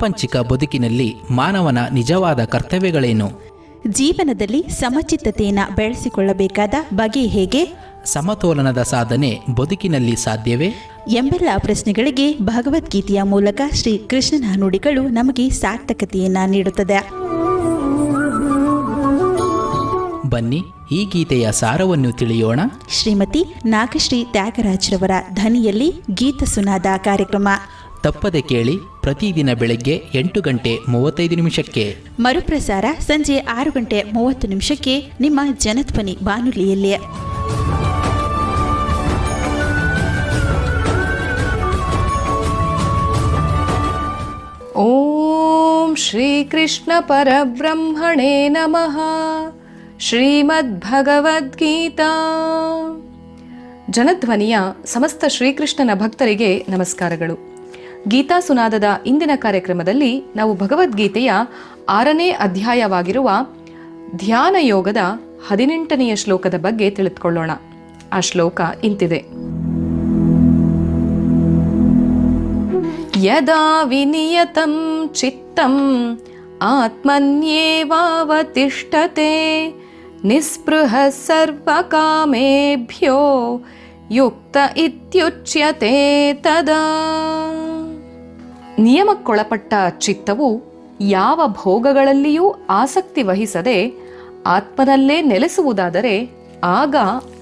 ಪ್ರಾಪಂಚಿಕ ಬದುಕಿನಲ್ಲಿ ಮಾನವನ ನಿಜವಾದ ಕರ್ತವ್ಯಗಳೇನು? ಜೀವನದಲ್ಲಿ ಸಮಚಿತ್ತತೆಯನ್ನು ಬೆಳೆಸಿಕೊಳ್ಳಬೇಕಾದ ಬಗೆ ಹೇಗೆ? ಸಮತೋಲನದ ಸಾಧನೆ ಬದುಕಿನಲ್ಲಿ ಸಾಧ್ಯವೇ? ಎಂಬೆಲ್ಲ ಪ್ರಶ್ನೆಗಳಿಗೆ ಭಗವದ್ಗೀತೆಯ ಮೂಲಕ ಶ್ರೀ ಕೃಷ್ಣನ ನುಡಿಗಳು ನಮಗೆ ಸಾರ್ಥಕತೆಯನ್ನು ನೀಡುತ್ತದೆ. ಬನ್ನಿ, ಈ ಗೀತೆಯ ಸಾರವನ್ನು ತಿಳಿಯೋಣ. ಶ್ರೀಮತಿ ನಾಗಶ್ರೀ ತ್ಯಾಗರಾಜ್ರವರ ಧ್ವನಿಯಲ್ಲಿ ಗೀತ ಸುನಾದ ಕಾರ್ಯಕ್ರಮ ತಪ್ಪದೆ ಕೇಳಿ. ಪ್ರತಿದಿನ ಬೆಳಗ್ಗೆ 8:35 ಮರುಪ್ರಸಾರ ಸಂಜೆ 6:30 ನಿಮ್ಮ ಜನಧ್ವನಿ ಬಾನುಲಿಯಲ್ಲಿ. ಓಂ ಶ್ರೀ ಕೃಷ್ಣ ಪರಬ್ರಹ್ಮಣೇ ನಮಃ. ಶ್ರೀಮದ್ಭಗವದ್ಗೀತಾ. ಜನಧ್ವನಿಯ ಸಮಸ್ತ ಶ್ರೀಕೃಷ್ಣನ ಭಕ್ತರಿಗೆ ನಮಸ್ಕಾರಗಳು. ಗೀತಾ ಸುನಾದದ ಇಂದಿನ ಕಾರ್ಯಕ್ರಮದಲ್ಲಿ ನಾವು ಭಗವದ್ಗೀತೆಯ 6ನೇ ಅಧ್ಯಾಯವಾಗಿರುವ ಧ್ಯಾನ ಯೋಗದ 18ನೆಯ ಶ್ಲೋಕದ ಬಗ್ಗೆ ತಿಳಿದುಕೊಳ್ಳೋಣ. ಆ ಶ್ಲೋಕ ಇಂತಿದೆ: ಯದಾ ವಿನಿಯತಂ ಚಿತ್ತಂ ಆತ್ಮನ್ಯೇವಾವತಿಷ್ಠತೆ ನಿಸ್ಪೃಹ ಸರ್ವಕಾಮೇಭ್ಯೋ ಯುಕ್ತ ಇತ್ಯುಚ್ಯತೆ ತದಾ. ನಿಯಮಕ್ಕೊಳಪಟ್ಟ ಚಿತ್ತವು ಯಾವ ಭೋಗಗಳಲ್ಲಿಯೂ ಆಸಕ್ತಿ ವಹಿಸದೆ ಆತ್ಮನಲ್ಲೇ ನೆಲೆಸುವುದಾದರೆ ಆಗ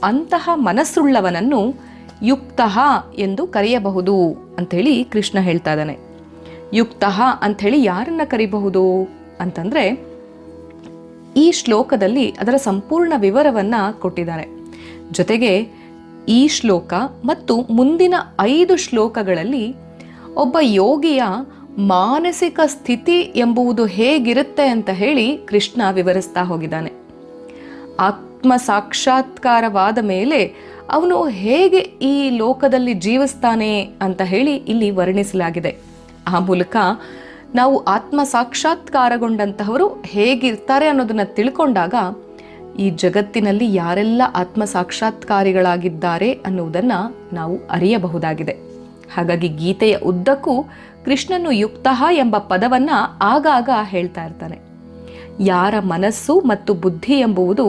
ಅಂತಹ ಮನಸ್ಸುಳ್ಳವನನ್ನು ಯುಕ್ತ ಎಂದು ಕರೆಯಬಹುದು ಅಂಥೇಳಿ ಕೃಷ್ಣ ಹೇಳ್ತಾ ಇದ್ದಾನೆ. ಯುಕ್ತ ಅಂಥೇಳಿ ಯಾರನ್ನ ಕರಿಬಹುದು ಅಂತಂದರೆ, ಈ ಶ್ಲೋಕದಲ್ಲಿ ಅದರ ಸಂಪೂರ್ಣ ವಿವರವನ್ನು ಕೊಟ್ಟಿದ್ದಾರೆ. ಜೊತೆಗೆ ಈ ಶ್ಲೋಕ ಮತ್ತು ಮುಂದಿನ 5 ಶ್ಲೋಕಗಳಲ್ಲಿ ಒಬ್ಬ ಯೋಗಿಯ ಮಾನಸಿಕ ಸ್ಥಿತಿ ಎಂಬುದು ಹೇಗಿರುತ್ತೆ ಅಂತ ಹೇಳಿ ಕೃಷ್ಣ ವಿವರಿಸ್ತಾ ಹೋಗಿದ್ದಾನೆ. ಆತ್ಮ ಸಾಕ್ಷಾತ್ಕಾರವಾದ ಮೇಲೆ ಅವನು ಹೇಗೆ ಈ ಲೋಕದಲ್ಲಿ ಜೀವಿಸ್ತಾನೆ ಅಂತ ಹೇಳಿ ಇಲ್ಲಿ ವರ್ಣಿಸಲಾಗಿದೆ. ಆ ಮೂಲಕ ನಾವು ಆತ್ಮ ಸಾಕ್ಷಾತ್ಕಾರಗೊಂಡಂತಹವರು ಹೇಗಿರ್ತಾರೆ ಅನ್ನೋದನ್ನ ತಿಳ್ಕೊಂಡಾಗ ಈ ಜಗತ್ತಿನಲ್ಲಿ ಯಾರೆಲ್ಲ ಆತ್ಮ ಸಾಕ್ಷಾತ್ಕಾರಿಗಳಾಗಿದ್ದಾರೆ ಅನ್ನುವುದನ್ನ ನಾವು ಅರಿಯಬಹುದಾಗಿದೆ. ಹಾಗಾಗಿ ಗೀತೆಯ ಉದ್ದಕ್ಕೂ ಕೃಷ್ಣನು ಯುಕ್ತ ಎಂಬ ಪದವನ್ನ ಆಗಾಗ ಹೇಳ್ತಾ ಇರ್ತಾನೆ. ಯಾರ ಮನಸ್ಸು ಮತ್ತು ಬುದ್ಧಿ ಎಂಬುವುದು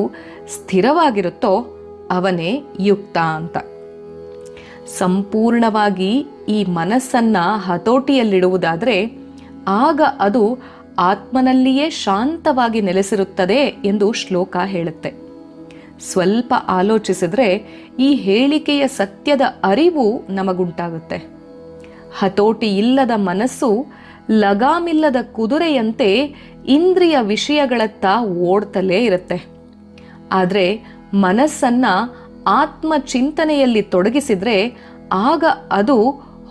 ಸ್ಥಿರವಾಗಿರುತ್ತೋ ಅವನೇ ಯುಕ್ತ ಅಂತ. ಸಂಪೂರ್ಣವಾಗಿ ಈ ಮನಸ್ಸನ್ನ ಹತೋಟಿಯಲ್ಲಿಡುವುದಾದರೆ ಆಗ ಅದು ಆತ್ಮನಲ್ಲಿಯೇ ಶಾಂತವಾಗಿ ನೆಲೆಸಿರುತ್ತದೆ ಎಂದು ಶ್ಲೋಕ ಹೇಳುತ್ತೆ. ಸ್ವಲ್ಪ ಆಲೋಚಿಸಿದ್ರೆ ಈ ಹೇಳಿಕೆಯ ಸತ್ಯದ ಅರಿವು ನಮಗುಂಟಾಗುತ್ತೆ. ಹತೋಟಿ ಇಲ್ಲದ ಮನಸ್ಸು ಲಗಾಮಿಲ್ಲದ ಕುದುರೆಯಂತೆ ಇಂದ್ರಿಯ ವಿಷಯಗಳತ್ತ ಓಡ್ತಲೇ ಇರುತ್ತೆ. ಆದರೆ ಮನಸ್ಸನ್ನ ಆತ್ಮ ಚಿಂತನೆಯಲ್ಲಿ ತೊಡಗಿಸಿದ್ರೆ ಆಗ ಅದು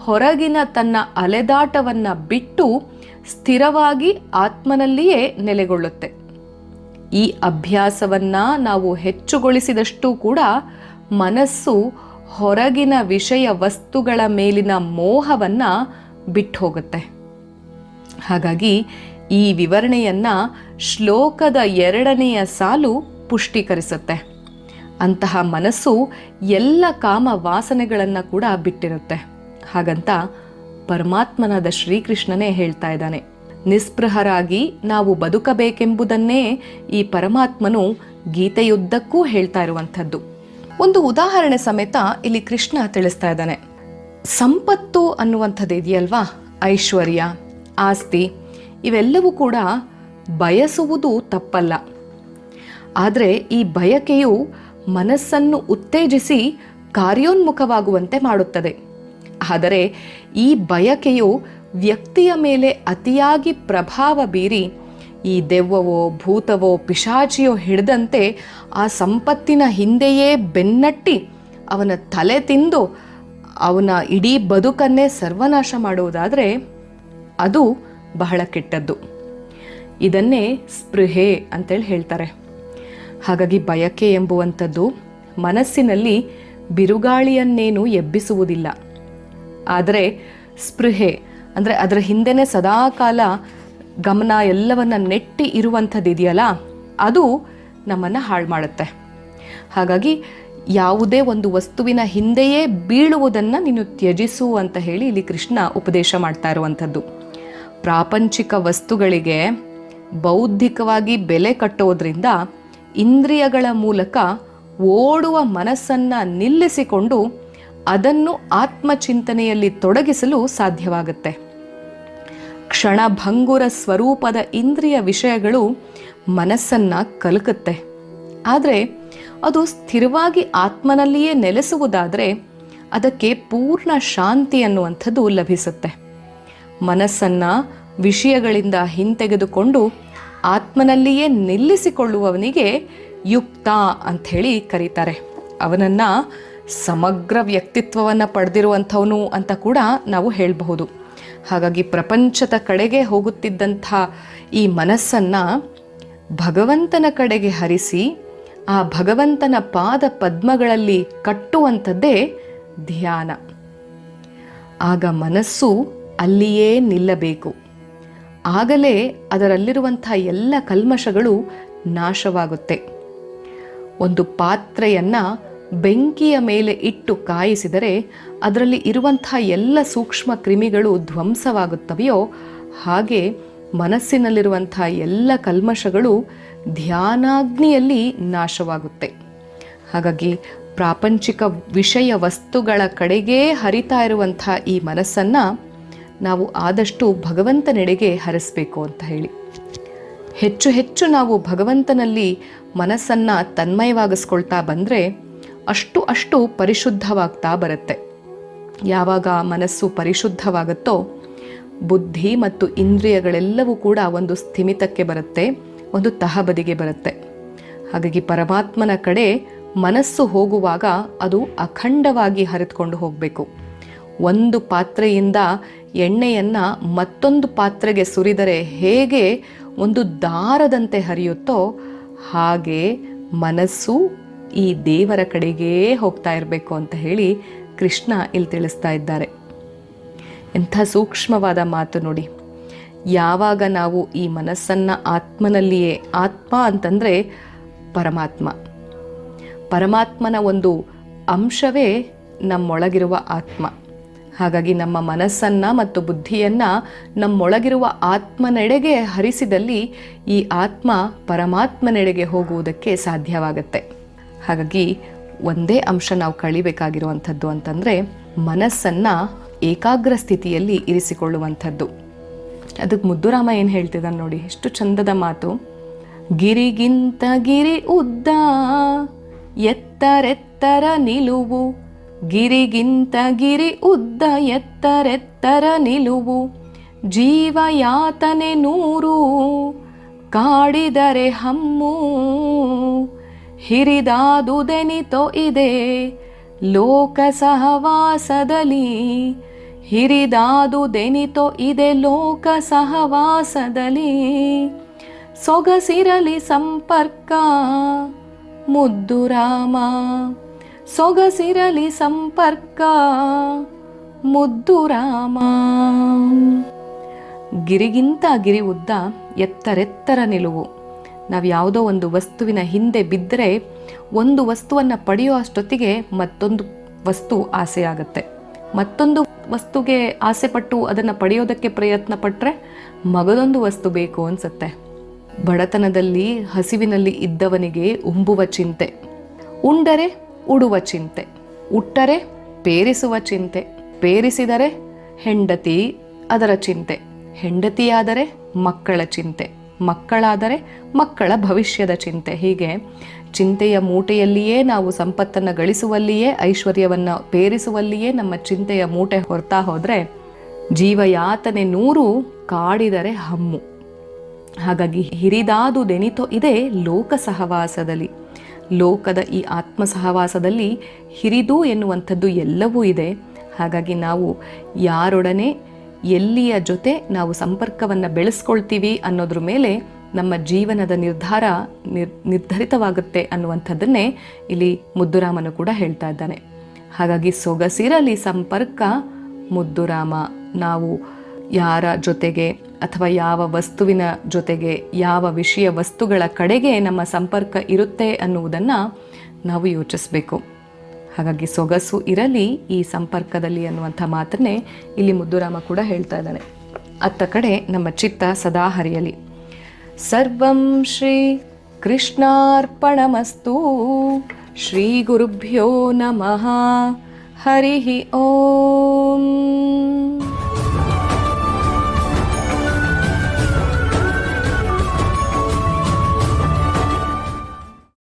ಹೊರಗಿನ ತನ್ನ ಅಲೆದಾಟವನ್ನ ಬಿಟ್ಟು ಸ್ಥಿರವಾಗಿ ಆತ್ಮನಲ್ಲಿಯೇ ನೆಲೆಗೊಳ್ಳುತ್ತೆ. ಈ ಅಭ್ಯಾಸವನ್ನ ನಾವು ಹೆಚ್ಚುಗೊಳಿಸಿದಷ್ಟು ಕೂಡ ಮನಸ್ಸು ಹೊರಗಿನ ವಿಷಯ ವಸ್ತುಗಳ ಮೇಲಿನ ಮೋಹವನ್ನ ಬಿಟ್ಟು ಹೋಗುತ್ತೆ. ಹಾಗಾಗಿ ಈ ವಿವರಣೆಯನ್ನ ಶ್ಲೋಕದ 2ನೆಯ ಸಾಲು ಪುಷ್ಟೀಕರಿಸುತ್ತೆ. ಅಂತಹ ಮನಸ್ಸು ಎಲ್ಲ ಕಾಮ ವಾಸನೆಗಳನ್ನು ಕೂಡ ಬಿಟ್ಟಿರುತ್ತೆ. ಹಾಗಂತ ಪರಮಾತ್ಮನಾದ ಶ್ರೀಕೃಷ್ಣನೇ ಹೇಳ್ತಾ ಇದ್ದಾನೆ. ನಿಸ್ಪೃಹರಾಗಿ ನಾವು ಬದುಕಬೇಕೆಂಬುದನ್ನೇ ಈ ಪರಮಾತ್ಮನು ಗೀತೆಯುದ್ದಕ್ಕೂ ಹೇಳ್ತಾ ಇರುವಂಥದ್ದು. ಒಂದು ಉದಾಹರಣೆ ಸಮೇತ ಇಲ್ಲಿ ಕೃಷ್ಣ ತಿಳಿಸ್ತಾ ಇದ್ದಾನೆ. ಸಂಪತ್ತು ಅನ್ನುವಂಥದ್ದು ಇದೆಯಲ್ವಾ, ಐಶ್ವರ್ಯ, ಆಸ್ತಿ, ಇವೆಲ್ಲವೂ ಕೂಡ ಬಯಸುವುದು ತಪ್ಪಲ್ಲ. ಆದರೆ ಈ ಬಯಕೆಯು ಮನಸ್ಸನ್ನು ಉತ್ತೇಜಿಸಿ ಕಾರ್ಯೋನ್ಮುಖವಾಗುವಂತೆ ಮಾಡುತ್ತದೆ. ಆದರೆ ಈ ಬಯಕೆಯು ವ್ಯಕ್ತಿಯ ಮೇಲೆ ಅತಿಯಾಗಿ ಪ್ರಭಾವ ಬೀರಿ ಈ ದೆವ್ವವೋ ಭೂತವೋ ಪಿಶಾಚಿಯೋ ಹಿಡಿದಂತೆ ಆ ಸಂಪತ್ತಿನ ಹಿಂದೆಯೇ ಬೆನ್ನಟ್ಟಿ ಅವನ ತಲೆ ತಿಂದು ಅವನ ಇಡೀ ಬದುಕನ್ನೇ ಸರ್ವನಾಶ ಮಾಡುವುದಾದರೆ ಅದು ಬಹಳ ಕೆಟ್ಟದ್ದು. ಇದನ್ನೇ ಸ್ಪೃಹೆ ಅಂತೇಳಿ ಹೇಳ್ತಾರೆ. ಹಾಗಾಗಿ ಬಯಕೆ ಎಂಬುವಂಥದ್ದು ಮನಸ್ಸಿನಲ್ಲಿ ಬಿರುಗಾಳಿಯನ್ನೇನು ಎಬ್ಬಿಸುವುದಿಲ್ಲ. ಆದರೆ ಸ್ಪೃಹೆ ಅಂದರೆ ಅದರ ಹಿಂದೆನೇ ಸದಾಕಾಲ ಗಮನ ಎಲ್ಲವನ್ನ ನೆಟ್ಟಿ ಇರುವಂಥದ್ದಿದೆಯಲ್ಲ, ಅದು ನಮ್ಮನ್ನು ಹಾಳು ಮಾಡುತ್ತೆ. ಹಾಗಾಗಿ ಯಾವುದೇ ಒಂದು ವಸ್ತುವಿನ ಹಿಂದೆಯೇ ಬೀಳುವುದನ್ನು ನೀನು ತ್ಯಜಿಸು ಅಂತ ಹೇಳಿ ಇಲ್ಲಿ ಕೃಷ್ಣ ಉಪದೇಶ ಮಾಡ್ತಾ ಇರುವಂಥದ್ದು. ಪ್ರಾಪಂಚಿಕ ವಸ್ತುಗಳಿಗೆ ಬೌದ್ಧಿಕವಾಗಿ ಬೆಲೆ ಕಟ್ಟೋದ್ರಿಂದ ಇಂದ್ರಿಯಗಳ ಮೂಲಕ ಓಡುವ ಮನಸ್ಸನ್ನು ನಿಲ್ಲಿಸಿಕೊಂಡು ಅದನ್ನು ಆತ್ಮಚಿಂತನೆಯಲ್ಲಿ ತೊಡಗಿಸಲು ಸಾಧ್ಯವಾಗುತ್ತೆ. ಕ್ಷಣಭಂಗುರ ಸ್ವರೂಪದ ಇಂದ್ರಿಯ ವಿಷಯಗಳು ಮನಸ್ಸನ್ನು ಕಲಕುತ್ತೆ. ಆದರೆ ಅದು ಸ್ಥಿರವಾಗಿ ಆತ್ಮನಲ್ಲಿಯೇ ನೆಲೆಸುವುದಾದರೆ ಅದಕ್ಕೆ ಪೂರ್ಣ ಶಾಂತಿ ಅನ್ನುವಂಥದ್ದು ಲಭಿಸುತ್ತೆ. ಮನಸ್ಸನ್ನು ವಿಷಯಗಳಿಂದ ಹಿಂತೆಗೆದುಕೊಂಡು ಆತ್ಮನಲ್ಲಿಯೇ ನಿಲ್ಲಿಸಿಕೊಳ್ಳುವವನಿಗೆ ಯುಕ್ತ ಅಂಥೇಳಿ ಕರೀತಾರೆ. ಅವನನ್ನು ಸಮಗ್ರ ವ್ಯಕ್ತಿತ್ವವನ್ನು ಪಡೆದಿರುವಂಥವನು ಅಂತ ಕೂಡ ನಾವು ಹೇಳಬಹುದು. ಹಾಗಾಗಿ ಪ್ರಪಂಚದ ಕಡೆಗೆ ಹೋಗುತ್ತಿದ್ದಂಥ ಈ ಮನಸ್ಸನ್ನು ಭಗವಂತನ ಕಡೆಗೆ ಹರಿಸಿ ಆ ಭಗವಂತನ ಪಾದ ಪದ್ಮಗಳಲ್ಲಿ ಕಟ್ಟುವಂಥದ್ದೇ ಧ್ಯಾನ. ಆಗ ಮನಸ್ಸು ಅಲ್ಲಿಯೇ ನಿಲ್ಲಬೇಕು. ಆಗಲೇ ಅದರಲ್ಲಿರುವಂಥ ಎಲ್ಲ ಕಲ್ಮಶಗಳು ನಾಶವಾಗುತ್ತೆ. ಒಂದು ಪಾತ್ರೆಯನ್ನು ಬೆಂಕಿಯ ಮೇಲೆ ಇಟ್ಟು ಕಾಯಿಸಿದರೆ ಅದರಲ್ಲಿ ಇರುವಂಥ ಎಲ್ಲ ಸೂಕ್ಷ್ಮ ಕ್ರಿಮಿಗಳು ಧ್ವಂಸವಾಗುತ್ತವೆಯೋ ಹಾಗೆ ಮನಸ್ಸಿನಲ್ಲಿರುವಂಥ ಎಲ್ಲ ಕಲ್ಮಶಗಳು ಧ್ಯಾನಾಗ್ನಿಯಲ್ಲಿ ನಾಶವಾಗುತ್ತೆ. ಹಾಗಾಗಿ ಪ್ರಾಪಂಚಿಕ ವಿಷಯ ವಸ್ತುಗಳ ಕಡೆಗೇ ಹರಿತಾ ಇರುವಂಥ ಈ ಮನಸ್ಸನ್ನು ನಾವು ಆದಷ್ಟು ಭಗವಂತನೆಡೆಗೆ ಹರಿಸಬೇಕು ಅಂತ ಹೇಳಿ. ಹೆಚ್ಚು ಹೆಚ್ಚು ನಾವು ಭಗವಂತನಲ್ಲಿ ಮನಸ್ಸನ್ನು ತನ್ಮಯವಾಗಿಸ್ಕೊಳ್ತಾ ಬಂದರೆ ಅಷ್ಟು ಪರಿಶುದ್ಧವಾಗ್ತಾ ಬರುತ್ತೆ. ಯಾವಾಗ ಮನಸ್ಸು ಪರಿಶುದ್ಧವಾಗುತ್ತೋ ಬುದ್ಧಿ ಮತ್ತು ಇಂದ್ರಿಯಗಳೆಲ್ಲವೂ ಕೂಡ ಒಂದು ಸ್ಥಿಮಿತಕ್ಕೆ ಬರುತ್ತೆ, ಒಂದು ತಹಬದಿಗೆ ಬರುತ್ತೆ. ಹಾಗಾಗಿ ಪರಮಾತ್ಮನ ಕಡೆ ಮನಸ್ಸು ಹೋಗುವಾಗ ಅದು ಅಖಂಡವಾಗಿ ಹರಿದುಕೊಂಡು ಹೋಗಬೇಕು. ಒಂದು ಪಾತ್ರೆಯಿಂದ ಎಣ್ಣೆಯನ್ನು ಮತ್ತೊಂದು ಪಾತ್ರೆಗೆ ಸುರಿದರೆ ಹೇಗೆ ಒಂದು ದಾರದಂತೆ ಹರಿಯುತ್ತೋ ಹಾಗೆ ಮನಸ್ಸು ಈ ದೇವರ ಕಡೆಗೇ ಹೋಗ್ತಾ ಇರಬೇಕು ಅಂತ ಹೇಳಿ ಕೃಷ್ಣ ಇಲ್ಲಿ ತಿಳಿಸ್ತಾ ಇದ್ದಾರೆ. ಎಂಥ ಸೂಕ್ಷ್ಮವಾದ ಮಾತು ನೋಡಿ. ಯಾವಾಗ ನಾವು ಈ ಮನಸ್ಸನ್ನು ಆತ್ಮನಲ್ಲಿಯೇ, ಆತ್ಮ ಅಂತಂದರೆ ಪರಮಾತ್ಮನ ಒಂದು ಅಂಶವೇ ನಮ್ಮೊಳಗಿರುವ ಆತ್ಮ. ಹಾಗಾಗಿ ನಮ್ಮ ಮನಸ್ಸನ್ನು ಮತ್ತು ಬುದ್ಧಿಯನ್ನು ನಮ್ಮೊಳಗಿರುವ ಆತ್ಮನೆಡೆಗೆ ಹರಿಸಿದಲ್ಲಿ ಈ ಆತ್ಮ ಪರಮಾತ್ಮನೆಡೆಗೆ ಹೋಗುವುದಕ್ಕೆ ಸಾಧ್ಯವಾಗುತ್ತೆ. ಹಾಗಾಗಿ ಒಂದೇ ಅಂಶ ನಾವು ಕಳಿಬೇಕಾಗಿರುವಂಥದ್ದು ಅಂತಂದರೆ ಮನಸ್ಸನ್ನು ಏಕಾಗ್ರ ಸ್ಥಿತಿಯಲ್ಲಿ ಇರಿಸಿಕೊಳ್ಳುವಂಥದ್ದು. ಅದಕ್ಕೆ ಮುದ್ದುರಾಮ ಏನು ಹೇಳ್ತಿದ್ದಾನೆ ನೋಡಿ, ಎಷ್ಟು ಚಂದದ ಮಾತು. ಗಿರಿಗಿಂತ ಗಿರಿ ಉದ್ದ ಎತ್ತರೆತ್ತರ ನಿಲುವು, ಗಿರಿಗಿಂತ ಗಿರಿ ಉದ್ದ ಎತ್ತರೆತ್ತರ ನಿಲುವು, ಜೀವಯಾತನೆ 100 ಕಾಡಿದರೆ ಹಮ್ಮು, ಹಿರಿದಾದುದೆನಿತೋ ಇದೆ ಲೋಕ ಸಹವಾಸದಲ್ಲಿ, ಹಿರಿದಾದುದೆನಿತೋ ಇದೆ ಲೋಕ ಸಹವಾಸದಲ್ಲಿ, ಸೊಗಸಿರಲಿ ಸಂಪರ್ಕ ಮುದ್ದು ರಾಮ, ಸೊಗಸಿರಲಿ ಸಂಪರ್ಕ ಮುದ್ದು ರಾಮ. ಗಿರಿಗಿಂತ ಗಿರಿ ಉದ್ದ ಎತ್ತರೆತ್ತರ ನಿಲುವು. ನಾವು ಯಾವುದೋ ಒಂದು ವಸ್ತುವಿನ ಹಿಂದೆ ಬಿದ್ದರೆ ಒಂದು ವಸ್ತುವನ್ನು ಪಡೆಯೋ ಅಷ್ಟೊತ್ತಿಗೆ ಮತ್ತೊಂದು ವಸ್ತು ಆಸೆ ಆಗುತ್ತೆ. ಮತ್ತೊಂದು ವಸ್ತುಗೆ ಆಸೆ ಪಟ್ಟು ಅದನ್ನು ಪಡೆಯೋದಕ್ಕೆ ಪ್ರಯತ್ನ ಪಟ್ಟರೆ ಮಗದೊಂದು ವಸ್ತು ಬೇಕು ಅನಿಸುತ್ತೆ. ಬಡತನದಲ್ಲಿ ಹಸಿವಿನಲ್ಲಿ ಇದ್ದವನಿಗೆ ಉಂಬುವ ಚಿಂತೆ, ಉಂಡರೆ ಉಡುವ ಚಿಂತೆ, ಉಟ್ಟರೆ ಪೇರಿಸುವ ಚಿಂತೆ, ಪೇರಿಸಿದರೆ ಹೆಂಡತಿ ಅದರ ಚಿಂತೆ, ಹೆಂಡತಿಯಾದರೆ ಮಕ್ಕಳ ಚಿಂತೆ, ಮಕ್ಕಳಾದರೆ ಮಕ್ಕಳ ಭವಿಷ್ಯದ ಚಿಂತೆ. ಹೀಗೆ ಚಿಂತೆಯ ಮೂಟೆಯಲ್ಲಿಯೇ ನಾವು ಸಂಪತ್ತನ್ನು ಗಳಿಸುವಲ್ಲಿಯೇ, ಐಶ್ವರ್ಯವನ್ನು ಪೇರಿಸುವಲ್ಲಿಯೇ ನಮ್ಮ ಚಿಂತೆಯ ಮೂಟೆ ಹೊರ್ತಾ ಹೋದರೆ ಜೀವಯಾತನೆ 100 ಕಾಡಿದರೆ ಹಮ್ಮು. ಹಾಗಾಗಿ ಹಿರಿದಾದುದೆನಿತೋ ಇದೆ ಲೋಕ ಸಹವಾಸದಲ್ಲಿ. ಲೋಕದ ಈ ಆತ್ಮ ಸಹವಾಸದಲ್ಲಿ ಹಿರಿದು ಎನ್ನುವಂಥದ್ದು ಎಲ್ಲವೂ ಇದೆ. ಹಾಗಾಗಿ ನಾವು ಯಾರೊಡನೆ ಎಲ್ಲಿಯ ಜೊತೆ ನಾವು ಸಂಪರ್ಕವನ್ನು ಬೆಳೆಸ್ಕೊಳ್ತೀವಿ ಅನ್ನೋದ್ರ ಮೇಲೆ ನಮ್ಮ ಜೀವನದ ನಿರ್ಧರಿತವಾಗುತ್ತೆ ಅನ್ನುವಂಥದ್ದನ್ನೇ ಇಲ್ಲಿ ಮುದ್ದುರಾಮನು ಕೂಡ ಹೇಳ್ತಾ ಇದ್ದಾನೆ. ಹಾಗಾಗಿ ಸೊಗಸಿರಲಿ ಸಂಪರ್ಕ ಮುದ್ದುರಾಮ. ನಾವು ಯಾರ ಜೊತೆಗೆ ಅಥವಾ ಯಾವ ವಸ್ತುವಿನ ಜೊತೆಗೆ, ಯಾವ ವಿಷಯ ವಸ್ತುಗಳ ಕಡೆಗೆ ನಮ್ಮ ಸಂಪರ್ಕ ಇರುತ್ತೆ ಅನ್ನುವುದನ್ನು ನಾವು ಯೋಚಿಸಬೇಕು. ಹಾಗಾಗಿ ಸೊಗಸು ಇರಲಿ ಈ ಸಂಪರ್ಕದಲ್ಲಿ ಅನ್ನುವಂಥ ಮಾತನ್ನೇ ಇಲ್ಲಿ ಮುದ್ದುರಾಮ ಕೂಡ ಹೇಳ್ತಾ ಇದ್ದಾನೆ. ಅತ್ತ ಕಡೆ ನಮ್ಮ ಚಿತ್ತ ಸದಾ ಹರಿಯಲಿ. ಸರ್ವಂ ಶ್ರೀ ಕೃಷ್ಣಾರ್ಪಣಮಸ್ತು. ಶ್ರೀ ಗುರುಭ್ಯೋ ನಮಃ. ಹರಿ ಓಂ.